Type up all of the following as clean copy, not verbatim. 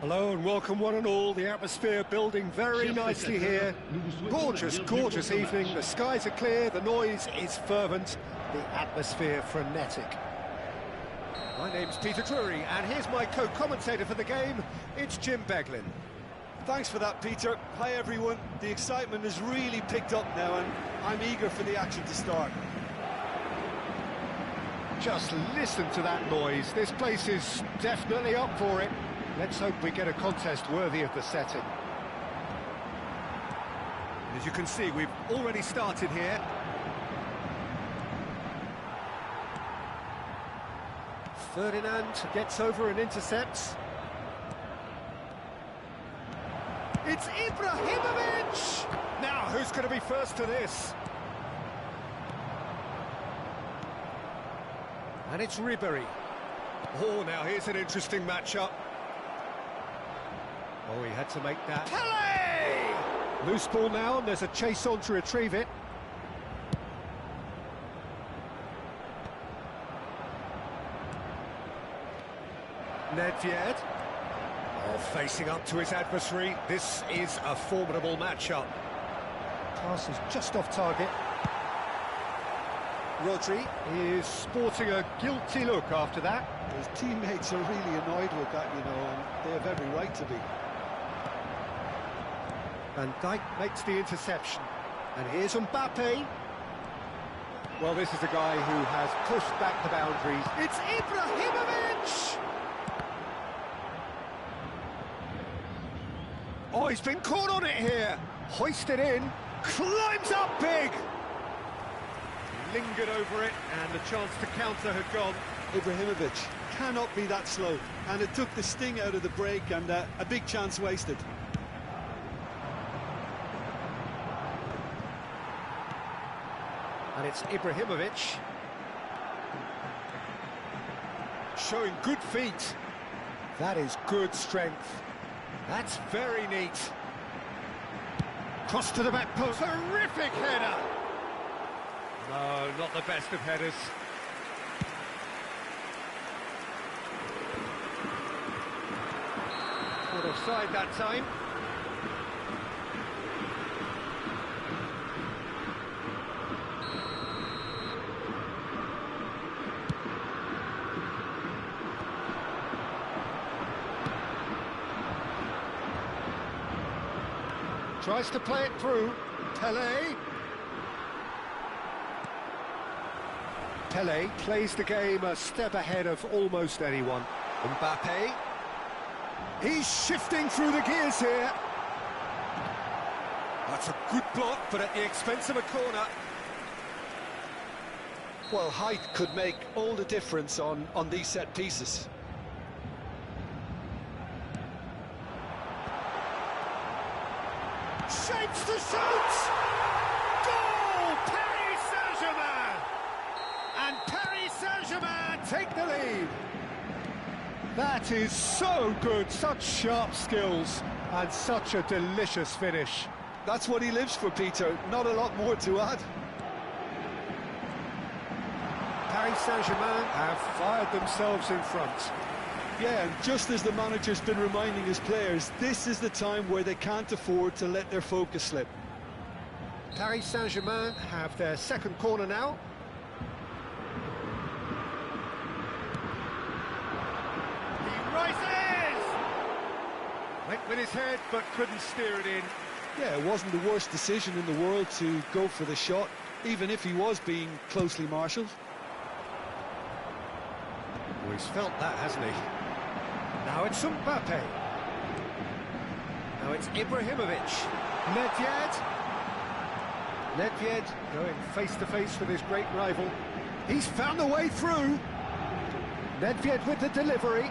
Hello and welcome one and all. The atmosphere building very nicely here. Gorgeous, gorgeous evening. The skies are clear, the noise is fervent, the atmosphere frenetic. My name's Peter Drury and here's my co-commentator for the game. It's Jim Beglin. Thanks for that, Peter. Hi everyone. The excitement has really picked up now and I'm eager for the action to start. Just listen to that noise. This place is definitely up for it. Let's hope we get a contest worthy of the setting. As you can see, we've already started here. Ferdinand gets over and intercepts. It's Ibrahimovic! Now, who's going to be first to this? And it's Ribéry. Oh, now here's an interesting matchup. Oh, he had to make that. Pelé! Loose ball now, and there's a chase on to retrieve it. Nedved. Oh, facing up to his adversary. This is a formidable matchup. Pass is just off target. Rodri is sporting a guilty look after that. His teammates are really annoyed with that, you know, and they have every right to be. Van Dijk makes the interception. And here's Mbappe. Well, this is a guy who has pushed back the boundaries. It's Ibrahimovic! Oh, he's been caught on it here. Hoisted in, climbs up big. Lingered over it, and the chance to counter had gone. Ibrahimovic cannot be that slow, and it took the sting out of the break, and a big chance wasted. And it's Ibrahimovic. Showing good feet. That is good strength. That's very neat. Cross to the back post. Terrific header. No, not the best of headers. Caught offside that time. Tries to play it through. Pelé. Pelé plays the game a step ahead of almost anyone. Mbappe. He's shifting through the gears here. That's a good block, but at the expense of a corner. Well, height could make all the difference on these set pieces. Shapes to shoot! Goal! Paris Saint-Germain! And Paris Saint-Germain take the lead. That is so good, such sharp skills, and such a delicious finish. That's what he lives for, Peter. Not a lot more to add. Paris Saint-Germain have fired themselves in front. Yeah, and just as the manager's been reminding his players, this is the time where they can't afford to let their focus slip. Paris Saint-Germain have their second corner now. rises! Went with his head, but couldn't steer it in. Yeah, it wasn't the worst decision in the world to go for the shot, even if he was being closely marshalled. Oh, he's felt that, hasn't he? Now it's Mbappe. Now it's Ibrahimovic. Nedved. Nedved going face-to-face with his great rival. He's found a way through. Nedved with the delivery.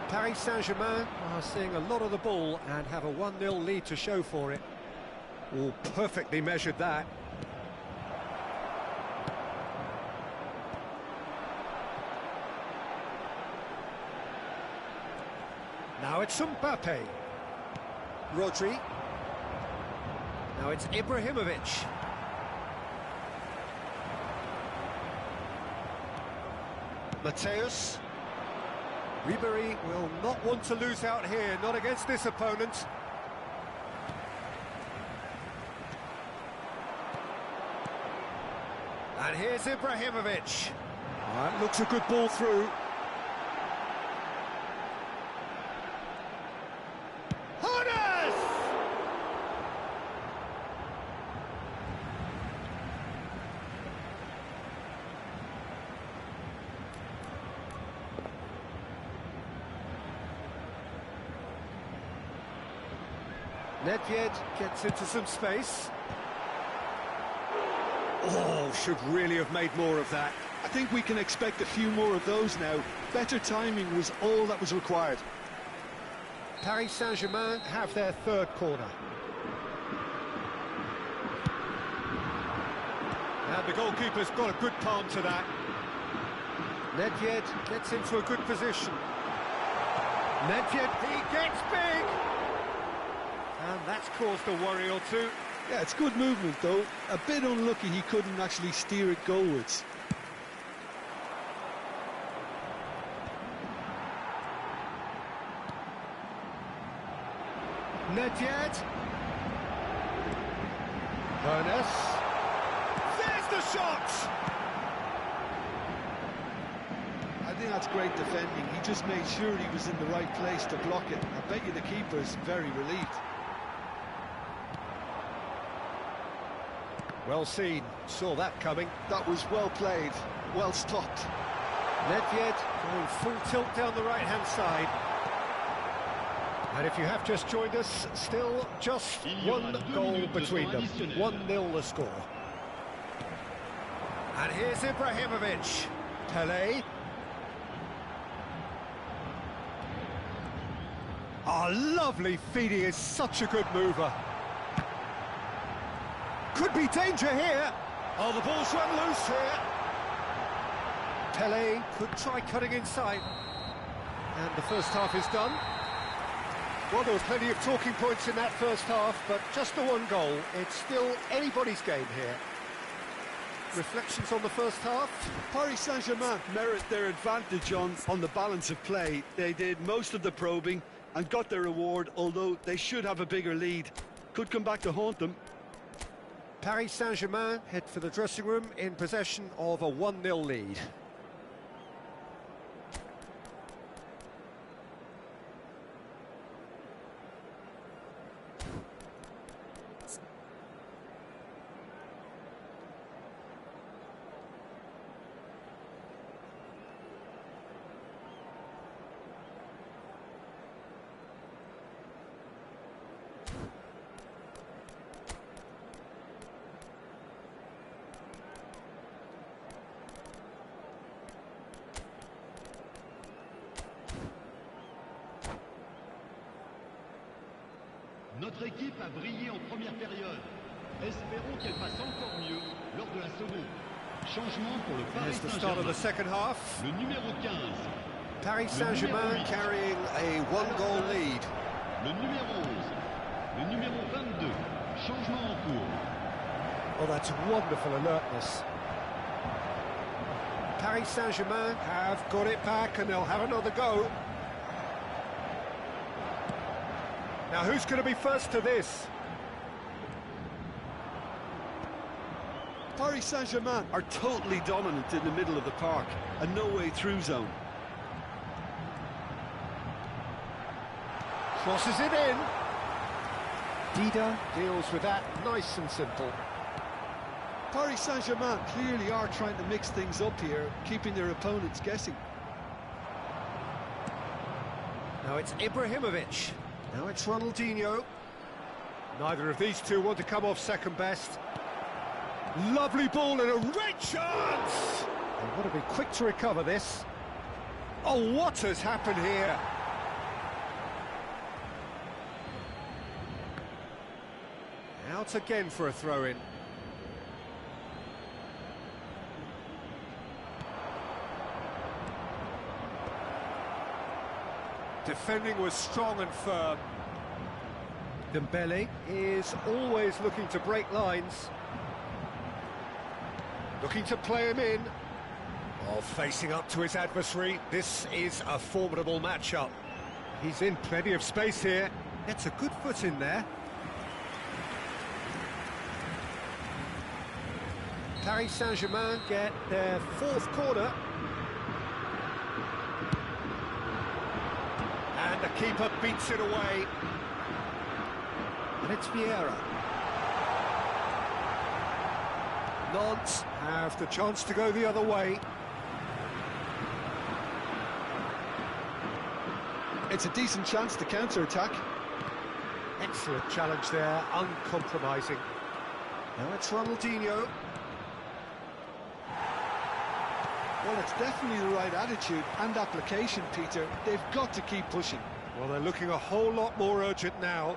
Paris Saint-Germain are seeing a lot of the ball and have a 1-0 lead to show for it. Oh, perfectly measured that. Now it's Mbappe. Rodri. Now it's Ibrahimovic. Mateus. Ribéry will not want to lose out here, not against this opponent. And here's Ibrahimovic. That looks a good ball through. Nedved gets into some space. Oh, should really have made more of that. I think we can expect a few more of those now. Better timing was all that was required. Paris Saint-Germain have their third corner. And the goalkeeper's got a good palm to that. Nedved gets into a good position. Nedved, he gets big! And that's caused a worry or two. Yeah, it's good movement, though. A bit unlucky he couldn't actually steer it goalwards. Nedved. Burness. There's the shot! I think that's great defending. He just made sure he was in the right place to block it. I bet you the keeper's very relieved. Well seen, saw that coming. That was well played, well stopped. Nedved going full tilt down the right-hand side. And if you have just joined us, still just one goal between them. 1-0 the score. And here's Ibrahimovic. Pelé. Oh, lovely feed, he is such a good mover. Could be danger here. Oh, the ball's run loose here. Pelé could try cutting inside. And the first half is done. Well, there was plenty of talking points in that first half, but just the one goal. It's still anybody's game here. Reflections on the first half? Paris Saint-Germain merit their advantage on the balance of play. They did most of the probing and got their reward, although they should have a bigger lead. Could come back to haunt them. Paris Saint-Germain head for the dressing room in possession of a 1-0 lead. Notre équipe a brillé en première période. Espérons qu'elle fasse encore mieux lors de la seconde. Changement pour le Paris Here's the start of the second half. Le numéro 15. Paris Saint-Germain carrying a 1-goal lead. Le numéro 11. Le numéro 22. Changement en cours. Oh, that's wonderful alertness. Paris Saint-Germain have got it back and they'll have another go. Now, who's going to be first to this? Paris Saint-Germain are totally dominant in the middle of the park, a no-way through zone. Crosses it in. Dida deals with that nice and simple. Paris Saint-Germain clearly are trying to mix things up here, keeping their opponents guessing. Now it's Ibrahimovic. Now it's Ronaldinho. Neither of these two want to come off second best. Lovely ball and a great chance! They want to be quick to recover this. Oh, what has happened here? Out again for a throw-in. Defending was strong and firm. Dembele is always looking to break lines. Looking to play him in. Oh, facing up to his adversary. This is a formidable matchup. He's in plenty of space here. Gets a good foot in there. Paris Saint-Germain get their fourth corner. And the keeper beats it away. And it's Vieira. Nantes have the chance to go the other way. It's a decent chance to counter-attack. Excellent challenge there, uncompromising. Now it's Ronaldinho. Well, it's definitely the right attitude and application, Peter. They've got to keep pushing. Well, they're looking a whole lot more urgent now.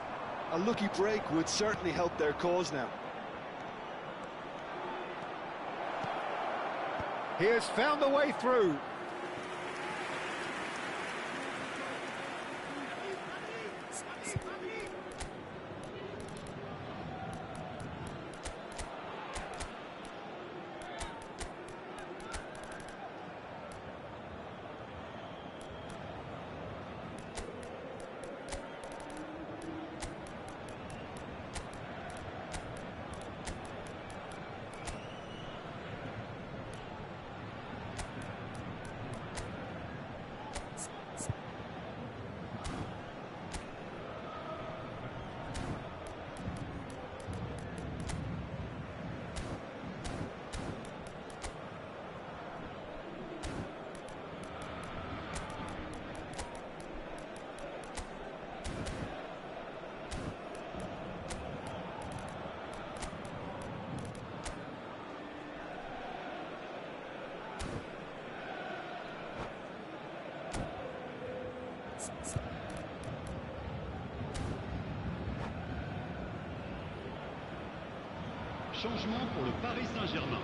A lucky break would certainly help their cause now. He has found the way through. Changement pour le Paris Saint-Germain.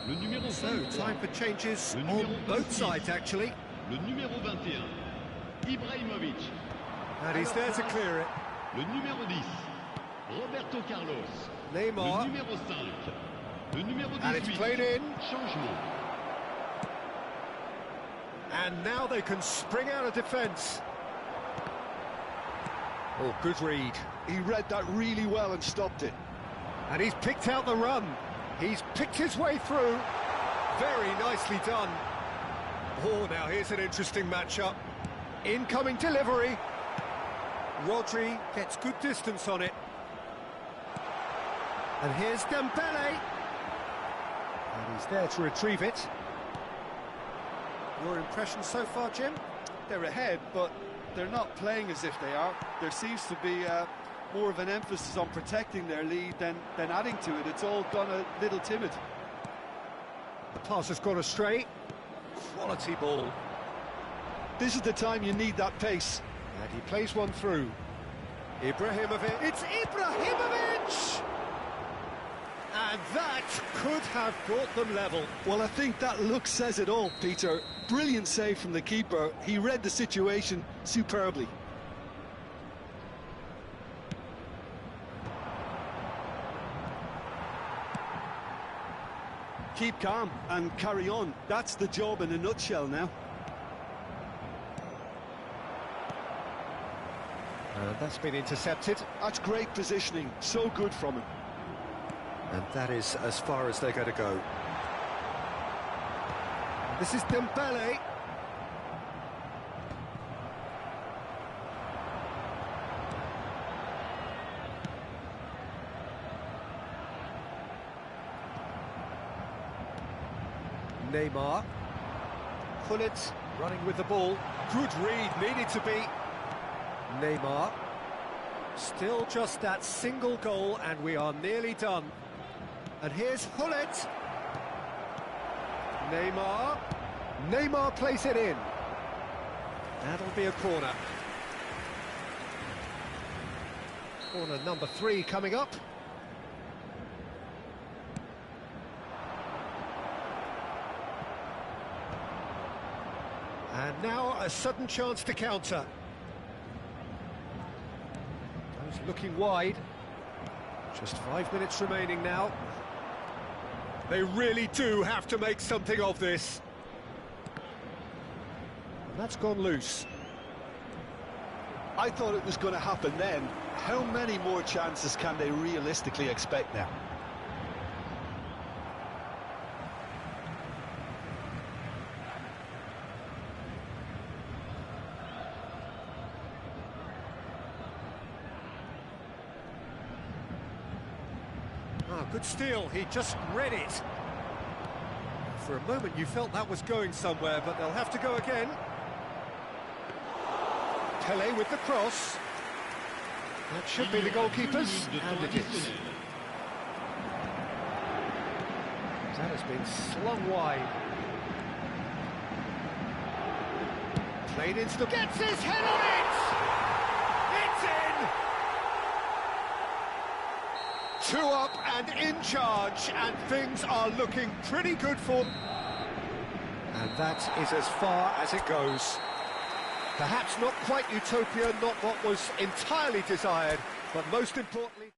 Le numéro 23. So, time for changes on both sides, actually. Le numéro 21, Ibrahimovic. And he's there to clear it. Le numéro 10, Roberto Carlos. Neymar. Le numéro 5, le numéro 18. And it's played in. Changement. And now they can spring out of defence. Oh, good read. He read that really well and stopped it. And he's picked out the run. He's picked his way through. Very nicely done. Oh, now here's an interesting matchup. Incoming delivery. Rodri gets good distance on it. And here's Dembele. And he's there to retrieve it. Your impression so far, Jim? They're ahead, but they're not playing as if they are. There seems to be more of an emphasis on protecting their lead than adding to it. It's all gone a little timid. The pass has gone astray. Quality ball. This is the time you need that pace. And he plays one through. Ibrahimovic. It's Ibrahimovic! And that could have brought them level. Well, I think that look says it all, Peter. Brilliant save from the keeper. He read the situation superbly. Keep calm and carry on. That's the job in a nutshell now. And that's been intercepted. That's great positioning. So good from him. And that is as far as they're going to go. This is Dembele. Neymar. Gullit running with the ball. Good read, needed to be. Neymar. Still just that single goal and we are nearly done. And here's Gullit. Neymar. Neymar plays it in. That'll be a corner. Corner number 3 coming up. And now a sudden chance to counter. Those looking wide. Just 5 minutes remaining now. They really do have to make something of this. And that's gone loose. I thought it was going to happen then. How many more chances can they realistically expect now? Ah, good steal, he just read it. For a moment you felt that was going somewhere, but they'll have to go again. Pele with the cross. That should be the goalkeeper's, and it is. That has been slung wide. Played into the... Gets his head on it! It's in! 2 up and in charge, and things are looking pretty good for... And that is as far as it goes. Perhaps not quite utopia, not what was entirely desired, but most importantly...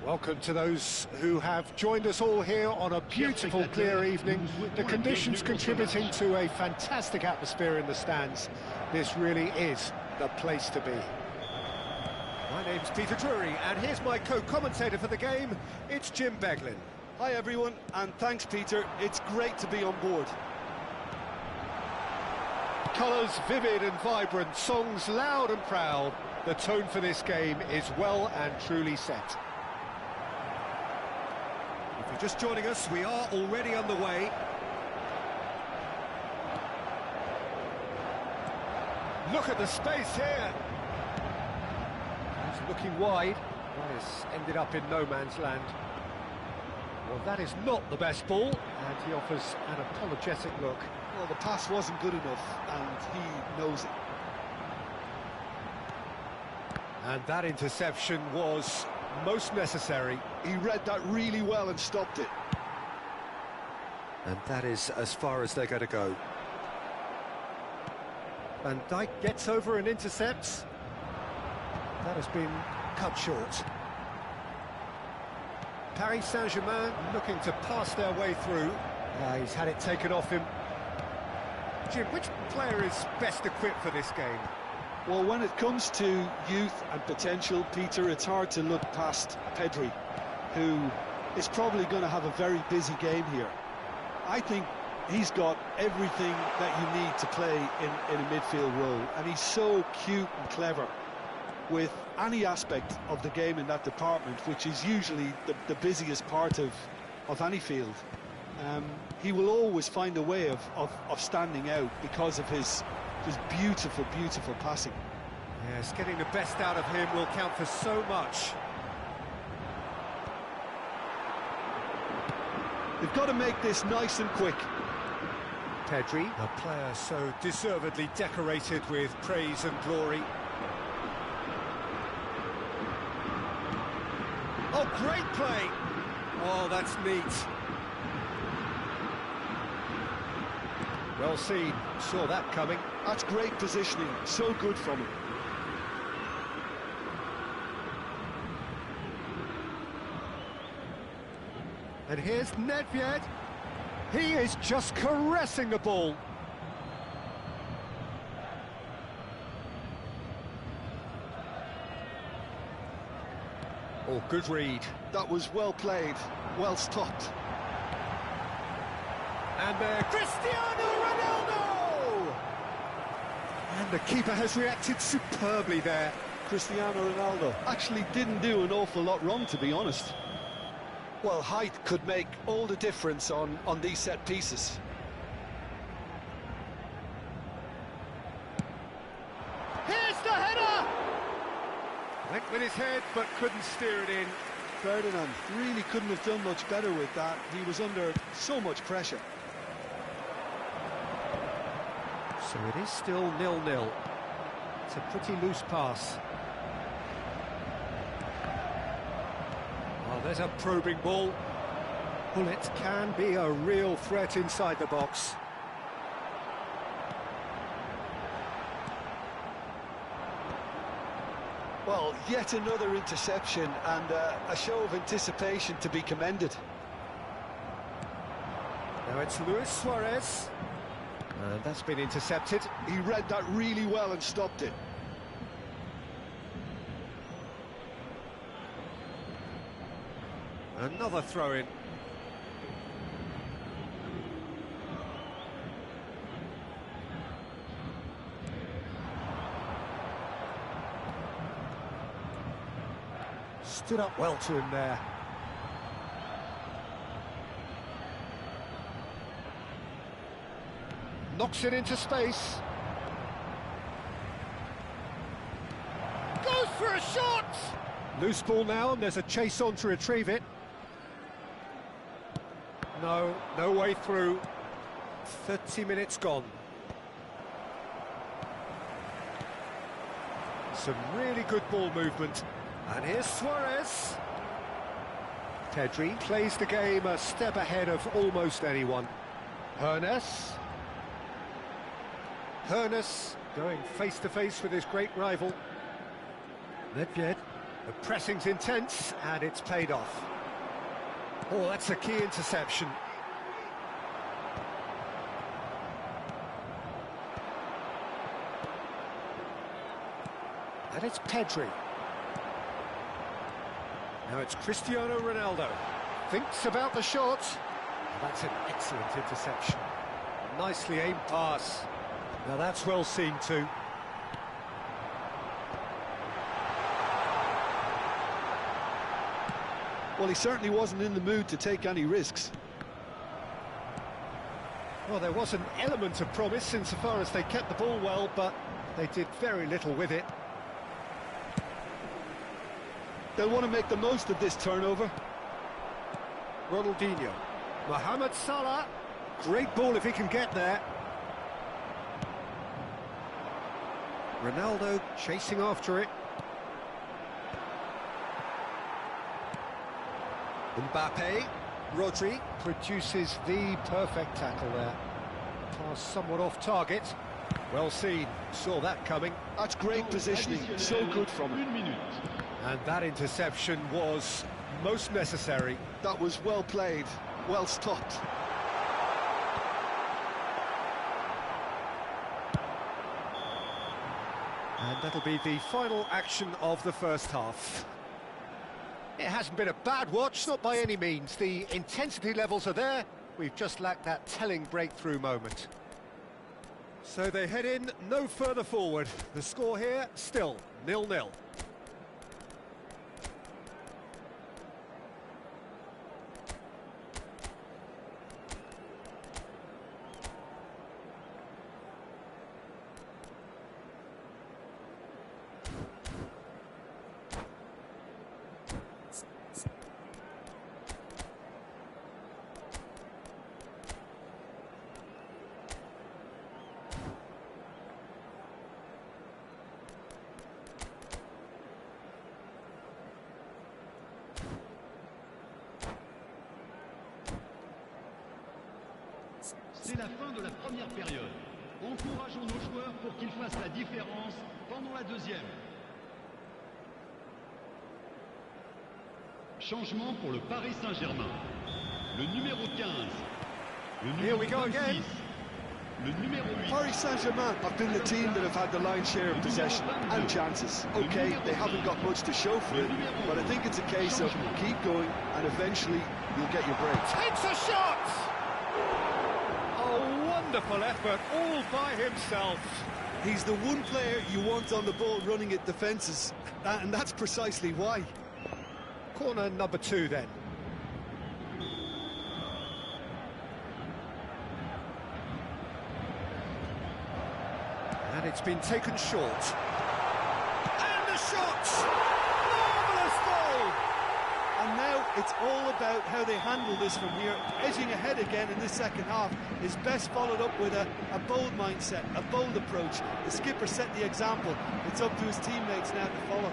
Welcome to those who have joined us all here on a beautiful, clear evening. The conditions contributing to a fantastic atmosphere in the stands. This really is the place to be. My name's Peter Drury, and here's my co-commentator for the game. It's Jim Beglin. Hi everyone, and thanks Peter. It's great to be on board. Colours vivid and vibrant, songs loud and proud. The tone for this game is well and truly set. If you're just joining us, we are already underway. Look at the space here. He's looking wide. That has ended up in no man's land. Well, that is not the best ball, and he offers an apologetic look. Well, the pass wasn't good enough, and he knows it. And that interception was most necessary. He read that really well and stopped it. And that is as far as they're going to go. Van Dijk gets over and intercepts. That has been cut short. Paris Saint-Germain looking to pass their way through. He's had it taken off him. Jim, which player is best equipped for this game? Well, when it comes to youth and potential, Peter, it's hard to look past Pedri, who is probably going to have a very busy game here. I think he's got everything that you need to play in a midfield role, and he's so cute and clever with any aspect of the game in that department, which is usually the busiest part of any field. He will always find a way of standing out because of his beautiful, beautiful passing. Yes, getting the best out of him will count for so much. They've got to make this nice and quick. Pedri, a player so deservedly decorated with praise and glory. Oh, great play! Oh, that's neat. Well seen, saw that coming. That's great positioning, so good from him. And here's Nedved. He is just caressing the ball. Oh, good read. That was well played, well stopped. And there, Cristiano Ronaldo! And the keeper has reacted superbly there. Cristiano Ronaldo actually didn't do an awful lot wrong, to be honest. Well, height could make all the difference on these set pieces. Here's the header! Went with his head, but couldn't steer it in. Ferdinand really couldn't have done much better with that. He was under so much pressure. So it is still 0-0. It's a pretty loose pass. Oh, there's a probing ball. Well, it can be a real threat inside the box. Well, yet another interception and a show of anticipation to be commended. Now it's Luis Suarez. And that's been intercepted. He read that really well and stopped it. Another throw-in. Stood up well to him there. Knocks it into space. Goes for a shot! Loose ball now, and there's a chase on to retrieve it. No way through. 30 minutes gone. Some really good ball movement. And here's Suarez. Pedri plays the game a step ahead of almost anyone. Hoeneß going face-to-face with his great rival. Nedved. The pressing's intense, and it's paid off. Oh, that's a key interception. And it's Pedri. Now it's Cristiano Ronaldo. Thinks about the shot. That's an excellent interception. Nicely aimed pass. Now that's well seen too. Well, he certainly wasn't in the mood to take any risks. Well, there was an element of promise insofar as they kept the ball well, but they did very little with it. They'll want to make the most of this turnover. Ronaldinho. Mohamed Salah. Great ball if he can get there. Ronaldo chasing after it. Mbappe. Rodri produces the perfect tackle there. Pass somewhat off target. Well seen. Saw that coming. That's great positioning. So good from him. And that interception was most necessary. That was well played, well stopped. And that'll be the final action of the first half. It hasn't been a bad watch, not by any means. The intensity levels are there. We've just lacked that telling breakthrough moment. So they head in no further forward. The score here, still 0-0. C'est la fin de la première période. Encourageons nos joueurs pour qu'ils fassent la différence pendant la deuxième. Changement pour le Paris Saint-Germain. Le numéro 15. Le numéro 26. Le numéro 8. Paris Saint-Germain have been the team that have had the lion's share of possession and chances. Okay, they haven't got much to show for it, but I think it's a case of keep going and eventually you'll get your break. Takes a shot! Wonderful effort, all by himself. He's the one player you want on the ball running at defences, and that's precisely why. Corner number 2 then. And it's been taken short. And the shot! Marvellous goal! And now it's all about how they handle this from here. Edging ahead again in this second half is best followed up with a bold mindset, a bold approach. The skipper set the example. It's up to his teammates now to follow.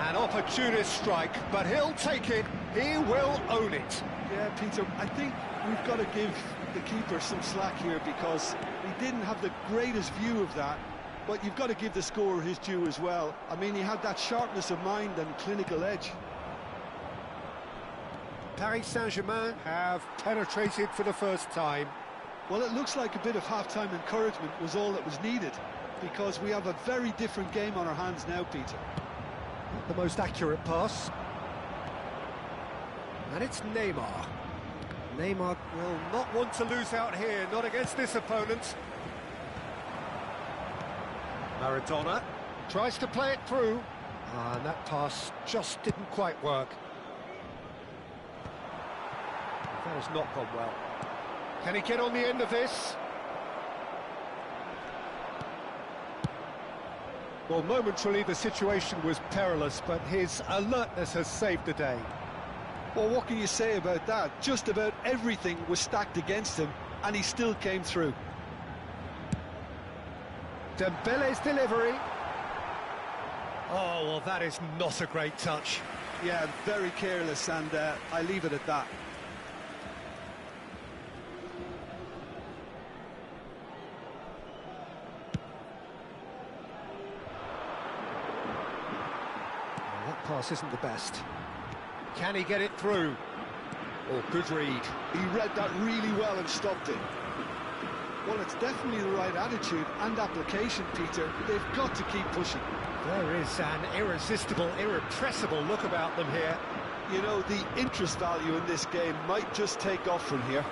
An opportunist strike, but he'll take it. He will own it. Yeah, Peter, I think we've got to give the keeper some slack here because he didn't have the greatest view of that. But you've got to give the scorer his due as well. I mean, he had that sharpness of mind and clinical edge. Paris Saint-Germain have penetrated for the first time. Well, it looks like a bit of half-time encouragement was all that was needed because we have a very different game on our hands now, Peter. The most accurate pass. And it's Neymar. Neymar will not want to lose out here, not against this opponent. Maradona tries to play it through. And that pass just didn't quite work. That has not gone well. Can he get on the end of this? Well, momentarily the situation was perilous, but his alertness has saved the day. Well, what can you say about that? Just about everything was stacked against him, and he still came through. Dembele's delivery. Oh, well, that is not a great touch. Yeah, very careless, and I leave it at that. pass isn't the best. Can he get it through? Oh, good read. He read that really well and stopped it. Well, it's definitely the right attitude and application, Peter. They've got to keep pushing. There is an irresistible, irrepressible look about them here. You know, the interest value in this game might just take off from here.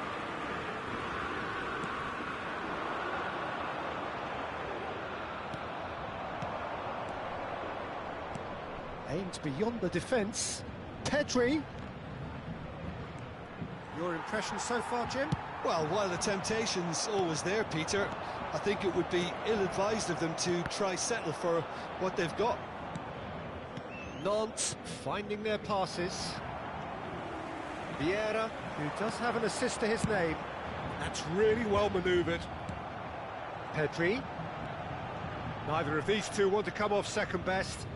Aimed beyond the defence. Pedri. Your impression so far, Jim? Well, while the temptation's always there, Peter, I think it would be ill-advised of them to try settle for what they've got. Nantes finding their passes. Vieira, who does have an assist to his name. That's really well manoeuvred. Pedri. Neither of these two want to come off second best.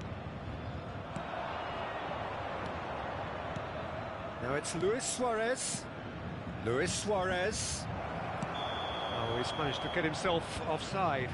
Now it's Luis Suarez. Luis Suarez. Oh, he's managed to get himself offside.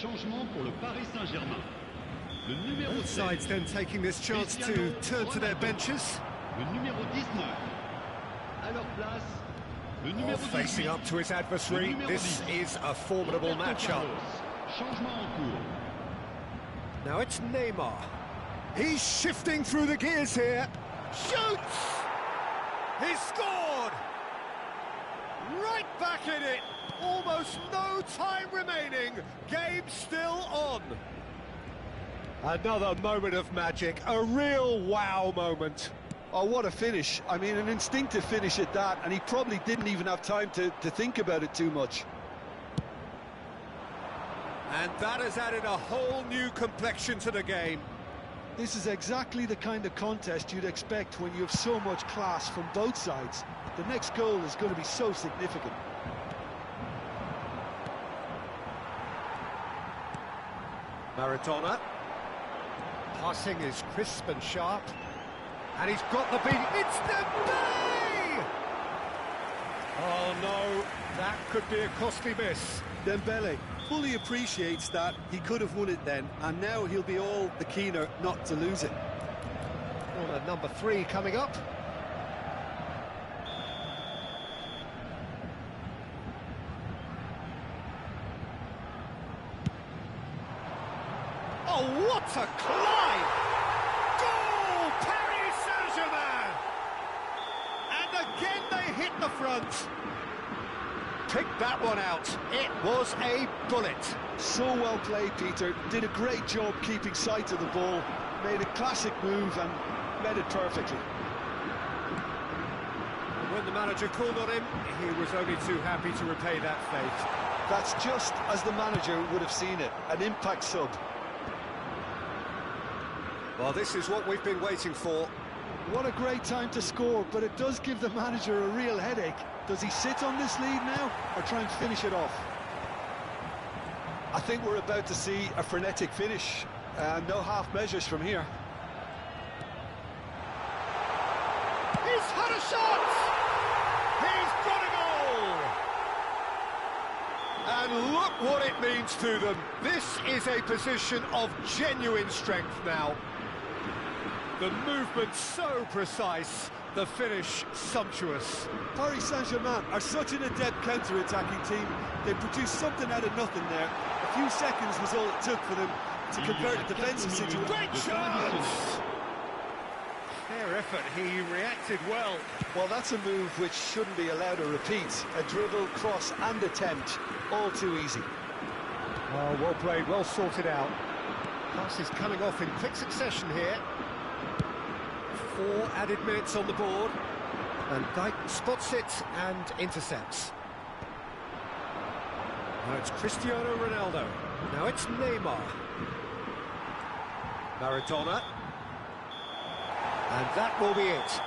Changement pour le Paris Saint-Germain. Le numéro Both 16. sides then taking this chance to turn to their benches. Le numéro 19. À leur place, le numéro 18. Facing up to his adversary, this is a formidable matchup. Changement en cours. Now it's Neymar. He's shifting through the gears here. Shoots! He's scored! Right back in it! Almost no time remaining. Game still on. Another moment of magic. A real wow moment. Oh, what a finish. I mean, an instinctive finish at that, and he probably didn't even have time to think about it too much. And that has added a whole new complexion to the game. This is exactly the kind of contest you'd expect when you have so much class from both sides. The next goal is going to be so significant. Maradona. Passing is crisp and sharp. And he's got the beat. It's Dembele! Oh no, that could be a costly miss. Dembele fully appreciates that he could have won it then, and now he'll be all the keener not to lose it. Corner number 3 coming up. Oh, what a climb! Goal! Paris Saint-Germain! And again they hit the front. Picked that one out. It was a bullet. So well played, Peter. Did a great job keeping sight of the ball. Made a classic move and read it perfectly. And when the manager called on him, he was only too happy to repay that faith. That's just as the manager would have seen it. An impact sub. Well, this is what we've been waiting for. What a great time to score, but it does give the manager a real headache. Does he sit on this lead now, or try and finish it off? I think we're about to see a frenetic finish. No half measures from here. He's had a shot! He's got a goal! And look what it means to them. This is a position of genuine strength now. The movement so precise, the finish sumptuous. Paris Saint-Germain are such an adept counter-attacking team. They produced something out of nothing there. A few seconds was all it took for them to convert a defensive situation. Great chance! Fair effort, he reacted well. Well, that's a move which shouldn't be allowed to repeat. A dribble, cross and attempt, all too easy. Oh, well played, well sorted out. Passes coming off in quick succession here. 4 added minutes on the board. And Dijk spots it and intercepts. Now it's Cristiano Ronaldo. Now it's Neymar. Maradona. And that will be it.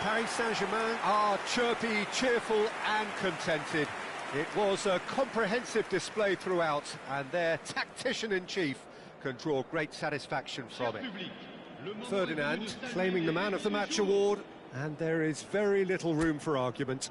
Paris Saint-Germain are chirpy, cheerful and contented. It was a comprehensive display throughout, and their tactician-in-chief can draw great satisfaction from it. Ferdinand claiming the Man of the Match award, and there is very little room for argument.